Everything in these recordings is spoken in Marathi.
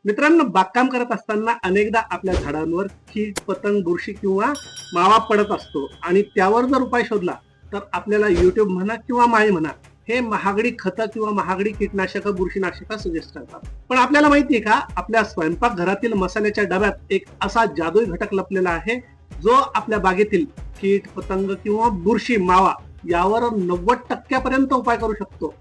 मित्रांनो, बागकाम करत असताना अनेकदा आपल्या झाडांवर कीड, पतंग, बुरशी किंवा मावा पडत असतो आणि त्यावर जर उपाय शोधला तर आपल्याला युट्यूब म्हणा किंवा माळी म्हणा हे महागडी खतं किंवा महागडी कीटनाशकं, बुरशीनाशकं सजेस्ट करतात. पण आपल्याला माहिती आहे का, आपल्या स्वयंपाकघरातील मसाल्याच्या डब्यात एक असा जादुई घटक लपलेला आहे जो आपल्या बागेतील कीड, पतंग किंवा बुरशी, मावा यावर 90% उपाय करू शकतो.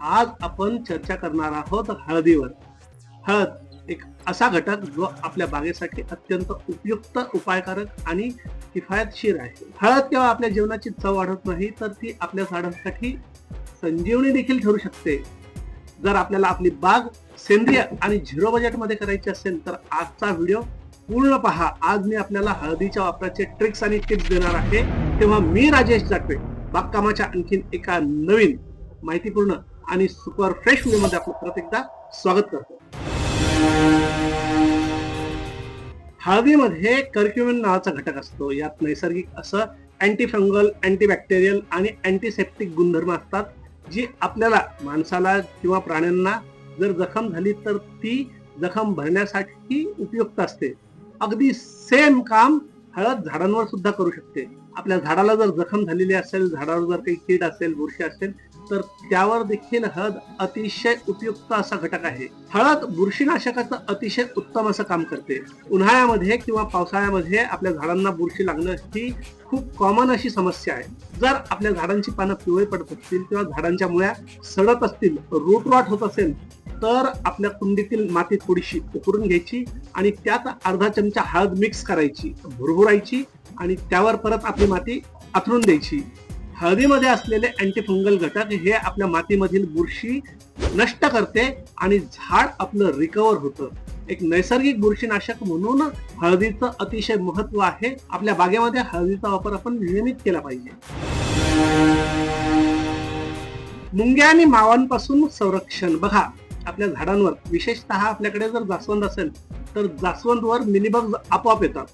आज आपण चर्चा करणार आहोत हळदीवर. हळद एक असा घटक जो आपल्या बागेसाठी अत्यंत उपयुक्त, उपायकारक आणि किफायतशीर आहे. हळद केवळ आपल्या जीवनाची चव वाढवत नाही तर ती आपल्या झाडांसाठी संजीवनी देखील ठरू शकते. जर आपल्याला आपली बाग सेंद्रिय आणि झिरो बजेट मध्ये करायची असेल तर आजचा व्हिडिओ पूर्ण पहा. आज मी आपल्याला हळदीच्या वापराचे ट्रिक्स आणि टिप्स देणार आहे. तेव्हा मी राजेश जाटवे बागकामाच्या आणखीन एका नवीन माहितीपूर्ण आणि सुपर फ्रेश व्हिडिओ मध्ये आपलं परत एकदा स्वागत करतो. हळदीमध्ये कर्क्युमिन नावाचा घटक असतो. यात नैसर्गिक असं अँटी फंगल, अँटीबॅक्टेरियल आणि अँटीसेप्टिक गुणधर्म असतात, जी आपल्याला माणसाला किंवा प्राण्यांना जर जखम झाली तर ती जखम भरण्यासाठी उपयुक्त असते. अगदी सेम काम हळद झाडांवर सुद्धा करू शकते. आपल्या झाडाला जर जखम झालेली असेल, झाडावर जर काही कीड असेल, बुरशी असेल तर त्यावर देखील हळद अतिशय उपयुक्त असा घटक आहे. हळद बुरशीनाशकाचं अतिशय उत्तम असं काम करते. उन्हाळ्यामध्ये किंवा पावसाळ्यामध्ये आपल्या झाडांना बुरशी लागणं ही खूप कॉमन अशी समस्या आहे. जर आपल्या झाडांची पानं पिवळी पडत असतील किंवा झाडांच्या मुळ्या सडत असतील, रूट रॉट होत असेल तर आपल्या कुंडीतील माती थोडीशी उकरून घ्यायची आणि त्यात अर्धा चमचा हळद मिक्स करायची, भुरभुरायची आणि त्यावर परत आपली माती आथरून द्यायची. हळदीमध्ये असलेले अँटीफंगल घटक हे आपल्या मातीमधील बुरशी नष्ट करते आणि झाड आपलं रिकव्हर होतं. एक नैसर्गिक बुरशीनाशक म्हणून हळदीचं अतिशय महत्व आहे. आपल्या बागेमध्ये हळदीचा वापर आपण नियमित केला पाहिजे. मुंग्या आणि मावांपासून संरक्षण. बघा, आपल्या झाडांवर विशेषतः आपल्याकडे जर जास्वंद असेल तर जास्वंदवर मिलीबग आपोआप येतात.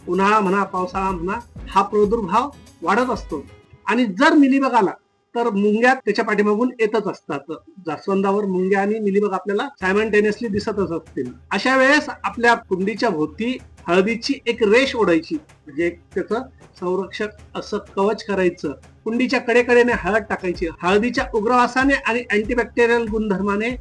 उन्हाळा म्हणा, पावसाळा म्हणा, हा प्रादुर्भाव वाढत असतो आणि जर मिलीबग आला तर मुंग्या त्याच्या पाठीमागून येतच असतात. जास्वंदावर मुंग्या आणि मिलीबग आपल्याला सायमल्टेनियसली दिसतच असतील. अशा वेळेस आपल्या कुंडीच्या भोवती हळदीची एक रेष ओढायची, म्हणजे त्याचं संरक्षक असं कवच करायचं. कुंडीच्या कडेकडेने हळद टाकायची. हळदीच्या उग्रवासाने आणि अँटीबॅक्टेरियल गुणधर्माने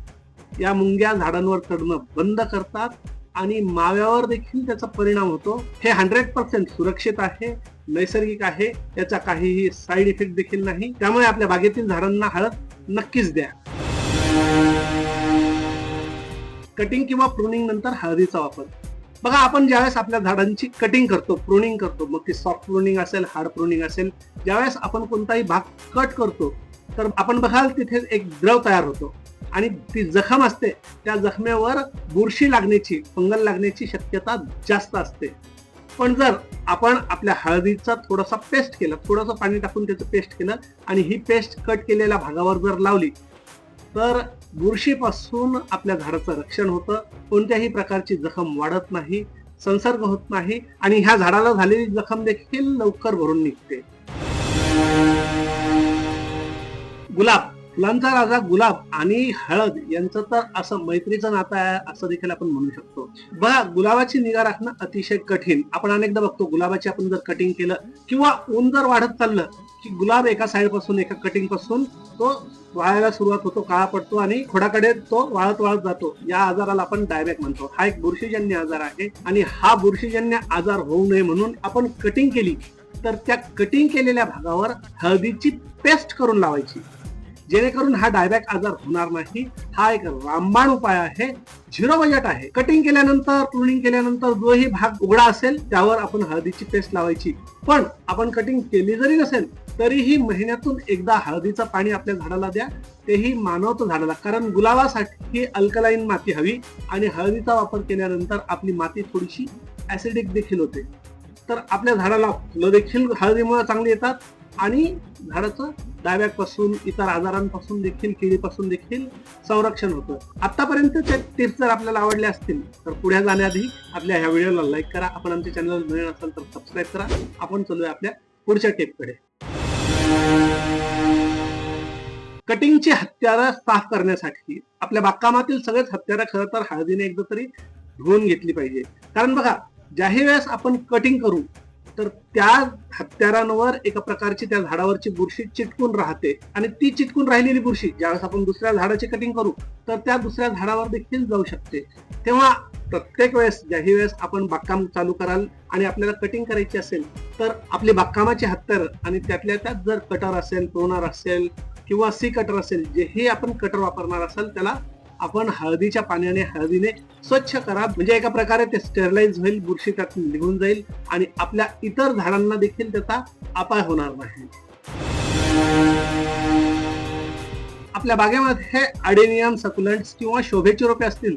या मुंग्या झाडांवर चढणं बंद करतात आणि माव्यावर देखील त्याचा परिणाम होतो. हे 100% सुरक्षित आहे, नैसर्गिक आहे, याचा काहीही साईड इफेक्ट देखील नाही. त्यामुळे आपल्या बागेतील झाडांना हळद नक्कीच द्या. कटिंग किंवा प्रूनिंग नंतर हळदीचा वापर. बघा, आपण ज्यावेळेस आपल्या झाडांची कटिंग करतो, प्रूनिंग करतो, मग ती सॉफ्ट प्रूनिंग असेल, हार्ड प्रूनिंग असेल, ज्यावेळेस आपण कोणताही भाग कट करतो तर आपण बघाल तिथे एक द्रव तयार होतो आणि ती जखम असते, त्या जखमेवर बुरशी लागण्याची, फंगल लागण्याची शक्यता जास्त असते. पण जर आपण आपल्या हळदीचा थोडासा पेस्ट केलं, थोडंसं पाणी टाकून त्याचं पेस्ट केलं आणि ही पेस्ट कट केलेल्या भागावर जर लावली तर बुरशीपासून आपल्या झाडाचं रक्षण होतं. कोणत्याही प्रकारची जखम वाढत नाही, संसर्ग होत नाही आणि ह्या झाडाला झालेली जखम देखील लवकर भरून निघते. गुलाब, फुलांचा राजा गुलाब आणि हळद यांचं तर असं मैत्रीचं नातं आहे असं देखील आपण म्हणू शकतो. बघा, गुलाबाची निगा राखणं अतिशय कठीण. आपण अनेकदा बघतो, गुलाबाची आपण जर कटिंग केलं किंवा ऊन जर वाढत चाललं की गुलाब एका साईड पासून, एका कटिंग पासून तो वाळायला सुरुवात होतो, काळा पडतो आणि खोडाकडे तो वाळत वाळत जातो. या आजाराला आपण डायबॅक म्हणतो. हा एक बुरशीजन्य आजार आहे आणि हा बुरशीजन्य आजार होऊ नये म्हणून आपण कटिंग केली तर त्या कटिंग केलेल्या भागावर हळदीची पेस्ट करून लावायची, जेणेकरून हा डायबॅक आजार होणार नाही. हा एक रामबाण उपाय आहे, झिरो बजेट आहे. कटिंग केल्यानंतर, प्रूनिंग केल्यानंतर जोही भाग उघडा असेल त्यावर आपण हळदीची पेस्ट लावायची. पण आपण कटिंग केली जरी नसेल तरीही महिन्यातून एकदा हळदीचं पाणी आपल्या झाडाला द्या, तेही मानवतं झाडाला. कारण गुलाबासाठी अल्कलाईन माती हवी आणि हळदीचा वापर केल्यानंतर आपली माती थोडीशी ऍसिडिक देखील होते. तर आपल्या झाडाला फुलं देखील हळदीमुळे चांगली येतात आणि झाडाचं डायबॅक पासून, इतर आजारांपासून देखील, किडीपासून देखील संरक्षण होतं. आतापर्यंतचे टिप्स जर आपल्याला आवडले असतील तर पुढे जाण्याआधी आपल्या ह्या व्हिडिओला लाईक करा. आपण आमच्या चॅनलला नवीन असाल तर सबस्क्राईब करा. आपण चालूया आपल्या पुढच्या टिपकडे. कटिंगची हत्यारं साफ करण्यासाठी आपल्या बागकामातील सगळेच हत्यारं खरं तर हळदीने एकदा तरी धुवून घेतली पाहिजे. कारण बघा, ज्याही वेळेस आपण कटिंग करू तर त्या हत्यारांवर एका प्रकारची त्या झाडावरची बुरशी चिटकून राहते आणि ती चिटकून राहिलेली बुरशी ज्यावेळेस आपण दुसऱ्या झाडाची कटिंग करू तर त्या दुसऱ्या झाडावर देखील जाऊ शकते. तेव्हा प्रत्येक वेळेस ज्याही वेळेस आपण बागकाम चालू कराल आणि आपल्याला कटिंग करायची असेल तर आपली बागकामाची हत्यार आणि त्यातल्या त्यात जर कटर असेल, प्रोनर असेल किंवा सी कटर असेल, जेही आपण कटर वापरणार असेल त्याला आपण हळदीच्या पाण्याने हळदीने स्वच्छ करा. म्हणजे एका प्रकारे ते स्टेरलाइज होईल, बुरशी त्यातून निघून जाईल आणि आपल्या इतर झाडांना देखील त्याचा अपाय होणार नाही. आपल्या बागेमध्ये अडेनियम, सक्युलंट्स किंवा शोभेची रोपे असतील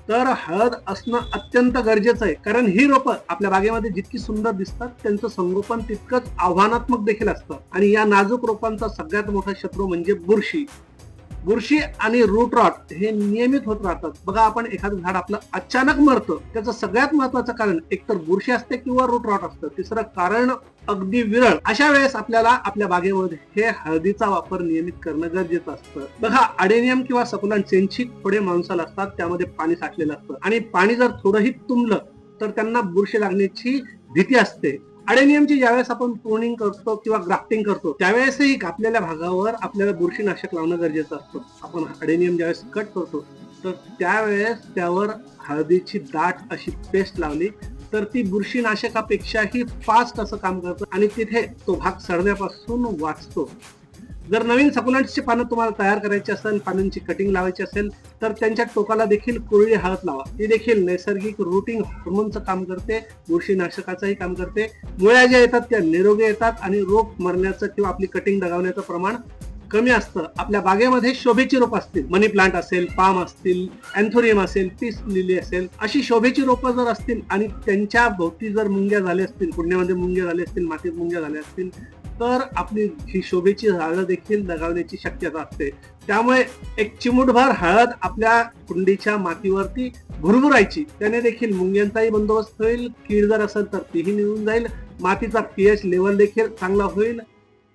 तर हळद असणं अत्यंत गरजेचं आहे. कारण ही रोपं आपल्या बागेमध्ये जितकी सुंदर दिसतात त्यांचं संगोपन तितकंच आव्हानात्मक देखील असतं. आणि या नाजूक रोपांचा सगळ्यात मोठा शत्रू म्हणजे बुरशी. बुरशी आणि रूट रॉट हे नियमित होत राहतात. बघा, आपण एखादं झाड आपलं अचानक मरतं त्याचं सगळ्यात महत्वाचं कारण एकतर बुरशी असते किंवा रूट रॉट असतं. तिसरं कारण अगदी विरळ. अशा वेळेस आपल्याला आपल्या बागेमध्ये हे हळदीचा वापर नियमित करणं गरजेचं असतं. बघा, अडेनियम किंवा सक्युलंट यांची थोडे मांसल असतात, त्यामध्ये पाणी साठलेलं असतं आणि पाणी जर थोडंही तुंबलं तर त्यांना बुरशी लागण्याची भीती असते. अडेनियमची ज्यावेळेस आपण प्रूनिंग करतो किंवा ग्राफ्टिंग करतो त्यावेळेसही कापलेल्या भागावर आपल्याला बुरशीनाशक लावणं गरजेचं असतं. आपण अडेनियम ज्यावेळेस कट करतो तर त्यावेळेस त्यावर हळदीची दाट अशी पेस्ट लावली तर ती बुरशीनाशकापेक्षाही फास्ट असं काम करतं आणि तिथे तो भाग सडण्यापासून वाचतो. जर नवीन सक्युलंट्सची पानं तुम्हाला तयार करायची असेल, पानांची कटिंग लावायची असेल तर त्यांच्या टोकाला देखील कोरडी हळद लावा. ती देखील नैसर्गिक रूटिंग हार्मोनचं काम करते, बुरशीनाशकाचंही काम करते. मुळ्या ज्या येतात त्या निरोगी येतात आणि रोप मरण्याचं किंवा आपली कटिंग दगावण्याचं प्रमाण कमी असतं. आपल्या बागेमध्ये शोभेची रोप असतील, मनी प्लांट असेल, पाम असतील, अँथोरियम असेल, पीस लिली असेल, अशी शोभेची रोपं जर असतील आणि त्यांच्या भोवती जर मुंग्या झाल्या असतील, कुंड्यामध्ये मुंग्या झाले असतील, मातीत मुंग्या झाल्या असतील तर आपली ही शोभेची झाडं देखील दगावण्याची शक्यता असते. त्यामुळे एक चिमूटभर हळद आपल्या कुंडीच्या मातीवरती भुरभुरायची, त्याने देखील मुंग्यांचाही बंदोबस्त होईल. कीड जर असेल तर तीही निघून जाईल, मातीचा पीएच लेवल देखील चांगला होईल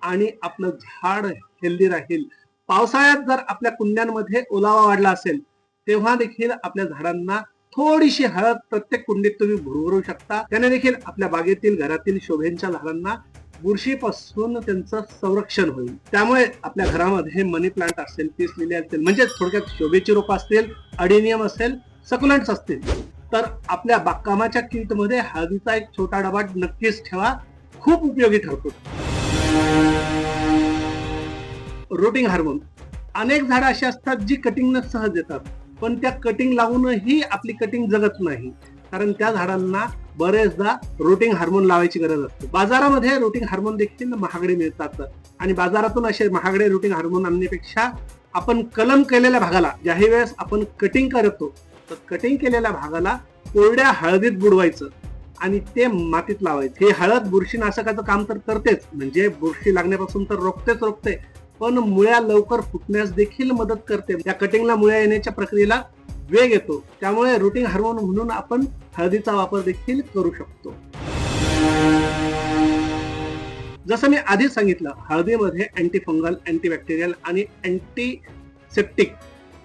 आणि आपलं झाड हेल्दी राहील. पावसाळ्यात जर आपल्या कुंड्यांमध्ये ओलावा वाढला असेल तेव्हा देखील आपल्या झाडांना थोडीशी हळद प्रत्येक कुंडीत तुम्ही भुरभुरू शकता. त्याने देखील आपल्या बागेतील, घरातील शोभेच्या झाडांना बुरशीपासून त्यांचं संरक्षण होईल. त्यामुळे आपल्या घरामध्ये मनी प्लांट असेल, पीस लिली असेल, म्हणजे थोडक्यात शोभेची रोपं असतील, अडेनियम असेल, सक्युलंट्स असतील तर आपल्या बागकामाच्या किट मध्ये हळदीचा एक छोटा डबा नक्कीच ठेवा, खूप उपयोगी ठरतो. Routing hormone. अनेक झाडं अशी असतात जी कटिंगनं सहज येतात पण त्या कटिंग लावूनही आपली कटिंग जगत नाही, कारण त्या झाडांना बरेचदा रूटिंग हार्मोन लावायची गरज असते. बाजारामध्ये रूटिंग हार्मोन देखील महागडे मिळतात आणि बाजारातून असे महागडे रूटिंग हार्मोन आणण्यापेक्षा आपण कलम केलेल्या भागाला ज्याही वेळेस आपण कटिंग करतो तर कटिंग केलेल्या भागाला कोरड्या हळदीत बुडवायचं आणि ते मातीत लावायचं. हे हळद बुरशीनाशकाचं काम तर करतेच, म्हणजे बुरशी लागण्यापासून तर रोखते, पण मुळ्या लवकर फुटण्यास देखील मदत करते. या कटिंगला मुळ्या येण्याच्या प्रक्रियेला वेग येतो. त्यामुळे रूटिंग हार्मोन म्हणून आपण हळदीचा वापर देखील करू शकतो. जसं मी आधीच सांगितलं, हळदीमध्ये अँटीफंगल, अँटीबॅक्टेरियल आणि अँटीसेप्टिक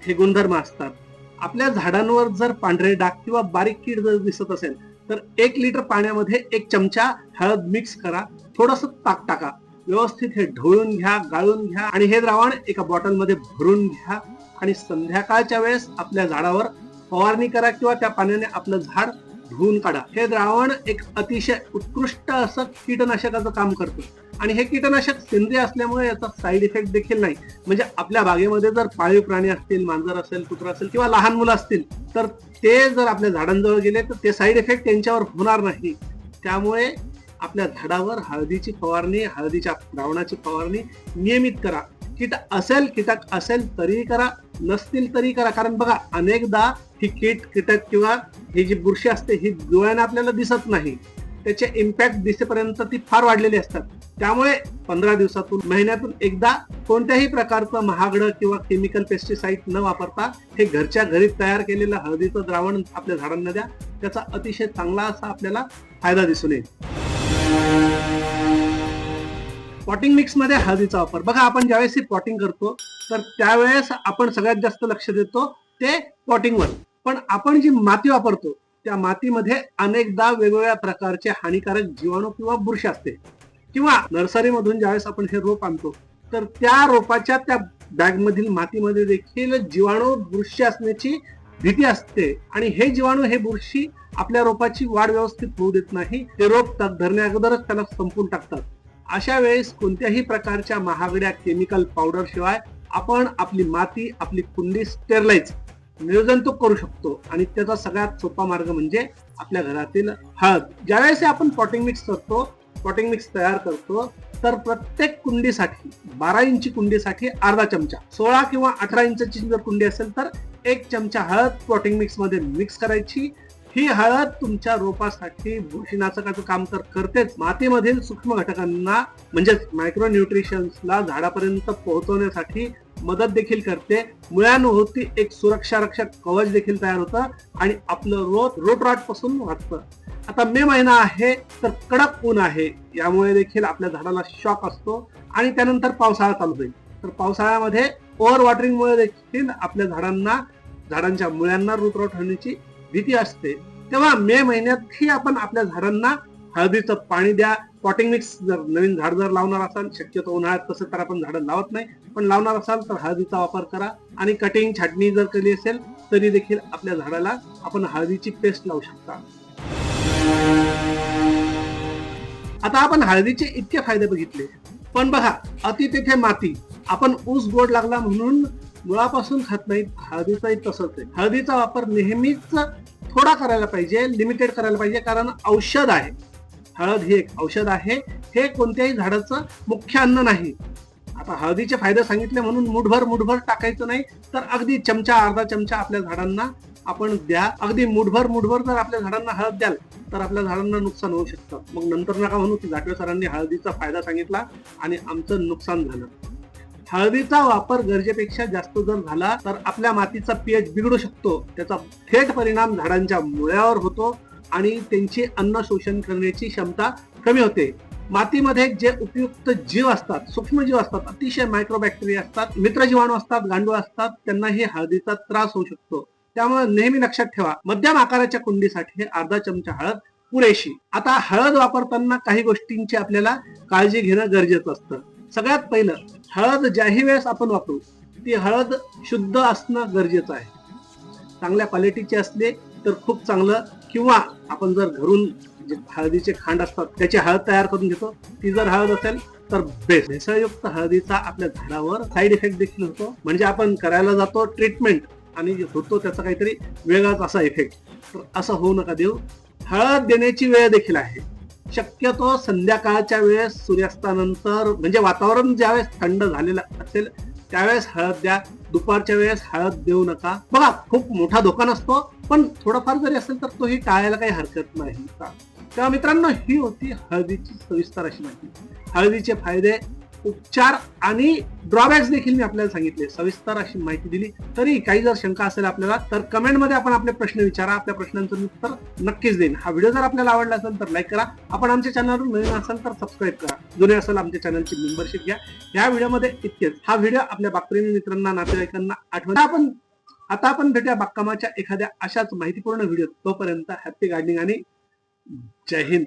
हे गुणधर्म असतात. आपल्या झाडांवर जर पांढरे डाग किंवा बारीक कीड जर दिसत असेल तर 1 लिटर पाण्यामध्ये 1 चमचा हळद मिक्स करा, थोडंसं ताक टाका, व्यवस्थित हे ढवळून घ्या, गाळून घ्या आणि हे द्रावण एका बॉटलमध्ये भरून घ्या आणि संध्याकाळच्या वेळेस आपल्या झाडावर फवारणी करा किंवा त्या पाण्याने आपलं झाड धुवून काढा. हे द्रावण एक अतिशय उत्कृष्ट असं कीटनाशकाचं काम करतं आणि हे कीटनाशक सेंद्रिय असल्यामुळे याचा साईड इफेक्ट देखील नाही. म्हणजे आपल्या बागेमध्ये जर पाळीव प्राणी असतील, मांजर असेल, कुत्रा असेल किंवा लहान मुलं असतील तर ते जर आपल्या झाडांजवळ गेले तर ते साईड इफेक्ट त्यांच्यावर होणार नाही. त्यामुळे आपल्या झाडावर हळदीची फवारणी, हळदीच्या द्रावणाची फवारणी नियमित करा. कीटक असेल तरीही करा, नसतील तरी करा. कारण बघा, अनेकदा ही कीटक किंवा ही जी बुरशी असते ही डोळ्याने आपल्याला दिसत नाही, त्याचे इम्पॅक्ट दिसेपर्यंत ती फार वाढलेली असतात. त्यामुळे 15 दिवसातून, महिन्यातून एकदा कोणत्याही प्रकारचं महागडं किंवा केमिकल पेस्टिसाइड न वापरता हे घरच्या घरी तयार केलेलं हळदीचं द्रावण आपल्या झाडांना द्या. त्याचा अतिशय चांगला असा आपल्याला फायदा दिसून येईल. पॉटिंग मिक्स मध्ये हळदीचा वापर बघा, आपण ज्यावेळेस ही पॉटिंग करतो तर त्यावेळेस आपण सगळ्यात जास्त लक्ष देतो ते पॉटिंगवर, पण आपण जी माती वापरतो त्या मातीमध्ये अनेकदा वेगवेगळ्या प्रकारचे हानिकारक जीवाणू किंवा बुरशी असते, किंवा नर्सरीमधून ज्यावेळेस आपण हे रोप आणतो तर त्या रोपाच्या त्या बॅग मधील मातीमध्ये देखील जीवाणू बुरशी असण्याची भीती असते, आणि हे जीवाणू हे बुरशी आपल्या रोपाची वाढ व्यवस्थित होऊ देत नाही, ते रोप धरण्या अगोदरच त्याला संपून टाकतात. अशा वेळेस कोणत्याही प्रकारच्या महागड्या केमिकल पावडर शिवाय आपण आपली माती, आपली कुंडी स्टेरलाइज निर्जंतुक करू शकतो, आणि त्याचा सगळ्यात सोपा मार्ग म्हणजे आपल्या घरातील हळद. ज्यावेळेस आपण पॉटिंग मिक्स करतो, पॉटिंग मिक्स तयार करतो, तर प्रत्येक कुंडीसाठी 12 इंची कुंडीसाठी अर्धा चमचा, 16 किंवा 18 इंचची जर कुंडी असेल तर 1 चमचा हळद पॉटिंग मिक्स मध्ये मिक्स करायची. ही हळद तुमच्या रोपासाठी बुरशीनाशकाचं काम तर करतेच, मातीमधील सूक्ष्म घटकांना म्हणजेच मायक्रो न्यूट्रिशन्सला झाडापर्यंत पोहोचवण्यासाठी मदत देखील करते. मुळांभोवती एक सुरक्षा रक्षक कवच देखील तयार होतं, आणि आपलं रोट रॉट पासून वाचतं. आता मे महिना आहे तर कडक ऊन आहे, यामुळे देखील आपल्या झाडाला शॉक असतो, आणि त्यानंतर पावसाळा चालू होईल. तर पावसाळ्यामध्ये ओव्हर वॉटरिंगमुळे देखील आपल्या झाडांच्या मुळ्यांना रूट रॉट होण्याची भीती असते. तेव्हा मे महिन्यातही आपण आपल्या झाडांना हळदीचं पाणी द्या. पॉटिंग मिक्स जर नवीन झाड जर लावणार असाल, शक्यतो उन्हाळ्यात तसं तर आपण झाडं लावत नाही, पण लावणार असाल तर हळदीचा वापर करा. आणि कटिंग छाटणी जर केली असेल तरी देखील आपल्या झाडाला आपण हळदीची पेस्ट लावू शकता. आता आपण हळदीचे इतके फायदे बघितले, पण बघा, अति तेथे माती. आपण ऊस गोड लागला म्हणून मुळापासून खात नाहीत, हळदीचाही तसंच आहे. हळदीचा वापर नेहमीच थोडा करायला पाहिजे, लिमिटेड करायला पाहिजे, कारण औषध आहे. हळद ही एक औषध आहे, हे कोणत्याही झाडाचं मुख्य अन्न नाही. आता हळदीचे फायदे सांगितले म्हणून मुठभर टाकायचं नाही, तर अगदी चमचा, अर्धा चमचा आपल्या झाडांना आपण द्या. अगदी मुठभर जर आपल्या झाडांना हळद द्याल तर आपल्या झाडांना नुकसान होऊ शकतं. मग नंतर नका म्हणू की जाटवे सरांनी हळदीचा फायदा सांगितला आणि आमचं नुकसान झालं. हळदीचा वापर गरजेपेक्षा जास्त जर झाला तर आपल्या मातीचा पीएच बिघडू शकतो, त्याचा थेट परिणाम झाडांच्या मुळ्यावर होतो, आणि त्यांची अन्न शोषण करण्याची क्षमता कमी होते. मातीमध्ये जे उपयुक्त जीव असतात, सूक्ष्म जीव असतात, अतिशय मायक्रोबॅक्टेरिया असतात, मित्र जीवाणू असतात, गांडूळ असतात, त्यांनाही हळदीचा त्रास होऊ शकतो. त्यामुळे नेहमी लक्षात ठेवा, मध्यम आकाराच्या कुंडीसाठी अर्धा चमचा हळद पुरेशी. आता हळद वापरताना काही गोष्टींची आपल्याला काळजी घेणं गरजेचं असतं. सगळ्यात पहिलं, हळद ज्याही वेळेस आपण वापरू ती हळद शुद्ध असणं गरजेचं आहे. चांगल्या क्वालिटीची असले तर खूप चांगलं, किंवा आपण जर घरून जे हळदीचे खांड असतात त्याची हळद तयार करून घेतो, ती जर हळद असेल तर बेस्ट. भेसळयुक्त हळदीचा आपल्या झाडावर साईड इफेक्ट देखील होतो, म्हणजे आपण करायला जातो ट्रीटमेंट आणि होतो त्याचा काहीतरी वेगळाच असा इफेक्ट. तर असं होऊ नका देऊ. हळद देण्याची वेळ देखील आहे. शक्यतो संध्याकाळच्या वेळेस सूर्यास्तानंतर, म्हणजे वातावरण ज्यावेळेस थंड झालेलं असेल त्यावेळेस हळद द्या. दुपारच्या वेळेस हळद देऊ नका. बघा, खूप मोठा धोका नसतो, पण थोडाफार जरी असेल तर तोही टाळायला काही हरकत नाही. तेव्हा मित्रांनो, ही होती हळदीची सविस्तर अशी माहिती. हळदीचे फायदे, उपचार आणि ड्रॉबॅक्स देखील मी आपल्याला सांगितले, सविस्तर अशी माहिती दिली. तरी काही जर शंका असेल आपल्याला तर कमेंट मध्ये आपण आपले प्रश्न विचारा, आपल्या प्रश्नांचं उत्तर नक्कीच देईन. हा व्हिडिओ जर आपल्याला आवडला असेल तर लाईक करा. आपण आमच्या चॅनलवर नवीन असाल तर सबस्क्राईब करा. जुने असेल आमच्या चॅनलची मेंबरशिप घ्या. या व्हिडिओमध्ये इतकेच. हा व्हिडिओ आपल्या बागप्रेमी मित्रांना, नातेवाईकांना आठवण. आता आपण भेटूया बागकामाच्या एखाद्या अशाच माहितीपूर्ण व्हिडिओ. तोपर्यंत हॅपी गार्डनिंग आणि जय हिंद.